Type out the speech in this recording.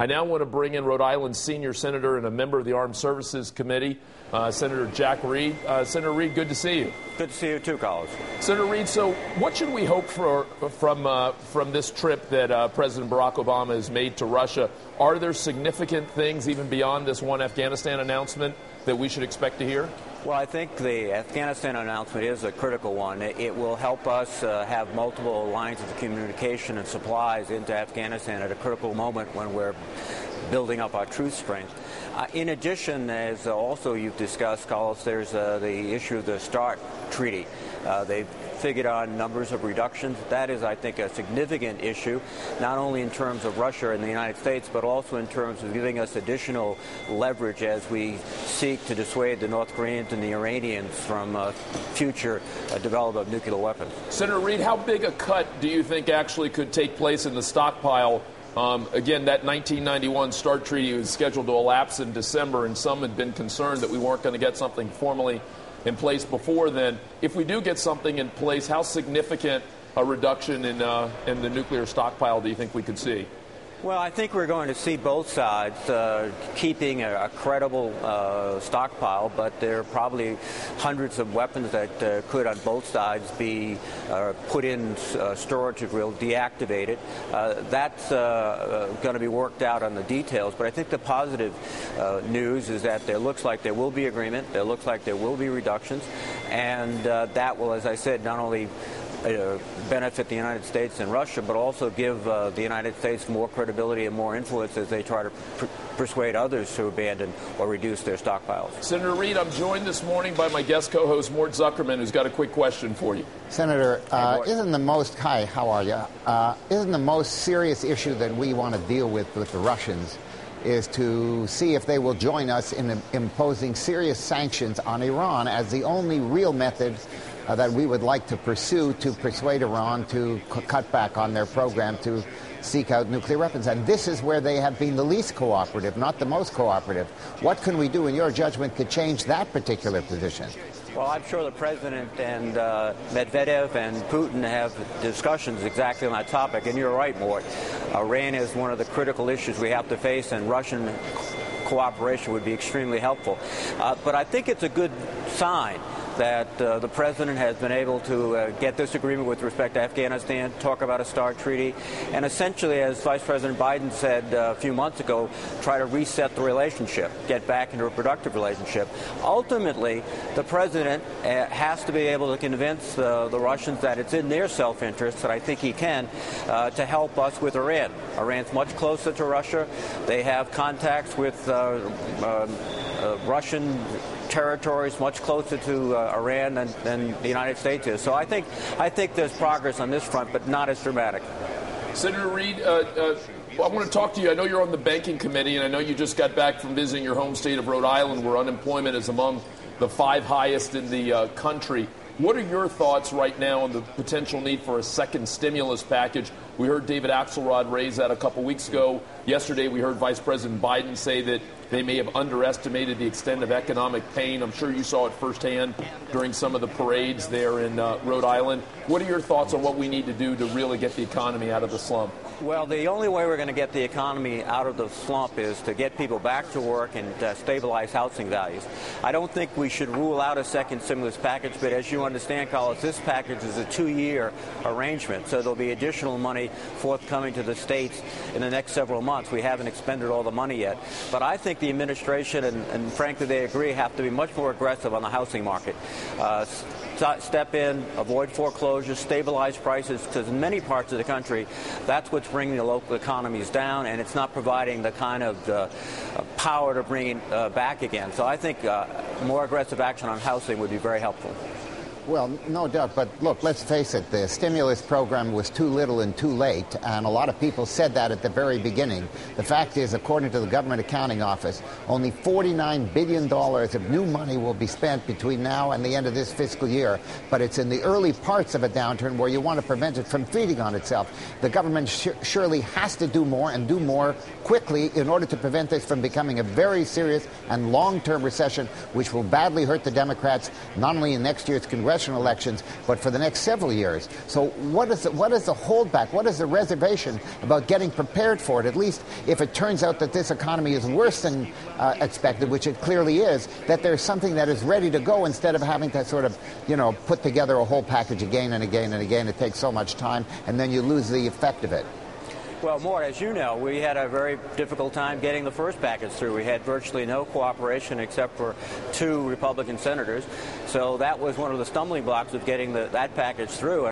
I now want to bring in Rhode Island's senior senator and a member of the Armed Services Committee, Senator Jack Reed. Senator Reed, good to see you. Good to see you too, Collins. Senator Reed, so what should we hope for from this trip that President Barack Obama has made to Russia? Are there significant things, even beyond this one Afghanistan announcement, that we should expect to hear? Well, I think the Afghanistan announcement is a critical one. It will help us have multiple lines of communication and supplies into Afghanistan at a critical moment when we're building up our truth strength. In addition, as also you've discussed, Carlos, there's the issue of the START treaty. They've figured on numbers of reductions. That is, I think, a significant issue, not only in terms of Russia and the United States, but also in terms of giving us additional leverage as we seek to dissuade the North Koreans and the Iranians from future development of nuclear weapons. Senator Reed, how big a cut do you think actually could take place in the stockpile? Again, that 1991 START treaty was scheduled to elapse in December, and some had been concerned that we weren't going to get something formally in place before then. If we do get something in place, how significant a reduction in the nuclear stockpile do you think we could see? Well, I think we're going to see both sides keeping a credible stockpile, but there are probably hundreds of weapons that could on both sides be put in storage, if will, deactivated. That's going to be worked out on the details, but I think the positive news is that there looks like there will be agreement, there looks like there will be reductions, and that will, as I said, not only benefit the United States and Russia, but also give the United States more credibility and more influence as they try to persuade others to abandon or reduce their stockpiles. Senator Reed, I'm joined this morning by my guest co-host, Mort Zuckerman, who's got a quick question for you. Senator, isn't the most serious issue that we want to deal with the Russians is to see if they will join us in imposing serious sanctions on Iran as the only real method that we would like to pursue to persuade Iran to cut back on their program to seek out nuclear weapons. And this is where they have been the least cooperative, not the most cooperative. What can we do, in your judgment, to change that particular position? Well, I'm sure the President and Medvedev and Putin have discussions exactly on that topic. And you're right, Mort. Iran is one of the critical issues we have to face, and Russian cooperation would be extremely helpful. But I think it's a good sign that the President has been able to get this agreement with respect to Afghanistan, talk about a START treaty, and essentially, as Vice President Biden said a few months ago, try to reset the relationship, get back into a productive relationship. Ultimately, the President has to be able to convince the Russians that it's in their self-interest, that I think he can, to help us with Iran. Iran's much closer to Russia. They have contacts with Russian territories much closer to Iran than the United States is. So I think there's progress on this front, but not as dramatic. Senator Reed, I want to talk to you. I know you're on the banking committee, and I know you just got back from visiting your home state of Rhode Island, where unemployment is among the 5 highest in the country. What are your thoughts right now on the potential need for a second stimulus package? We heard David Axelrod raise that a couple weeks ago. Yesterday, we heard Vice President Biden say that they may have underestimated the extent of economic pain. I'm sure you saw it firsthand during some of the parades there in Rhode Island. What are your thoughts on what we need to do to really get the economy out of the slump? Well, the only way we're going to get the economy out of the slump is to get people back to work and stabilize housing values. I don't think we should rule out a second stimulus package, but as you understand, Carlos, this package is a 2-year arrangement, so there'll be additional money forthcoming to the states in the next several months. We haven't expended all the money yet. But I think the administration, and frankly they agree, have to be much more aggressive on the housing market. Step in, avoid foreclosures, stabilize prices, because in many parts of the country, that's what's bringing the local economies down, and it's not providing the kind of power to bring it back again. So I think more aggressive action on housing would be very helpful. Well, no doubt, but look, let's face it, the stimulus program was too little and too late, and a lot of people said that at the very beginning. The fact is, according to the Government Accounting Office, only $49 billion of new money will be spent between now and the end of this fiscal year, but it's in the early parts of a downturn where you want to prevent it from feeding on itself. The government surely has to do more, and do more quickly, in order to prevent this from becoming a very serious and long-term recession, which will badly hurt the Democrats, not only in next year's congressional congressional elections, but for the next several years. So what is the holdback? What is the reservation about getting prepared for it, at least if it turns out that this economy is worse than expected, which it clearly is, that there's something that is ready to go instead of having to sort of, put together a whole package again and again and again. It takes so much time, and then you lose the effect of it. Well, Mort, as you know, we had a very difficult time getting the first package through. We had virtually no cooperation except for 2 Republican senators. So that was one of the stumbling blocks of getting that package through.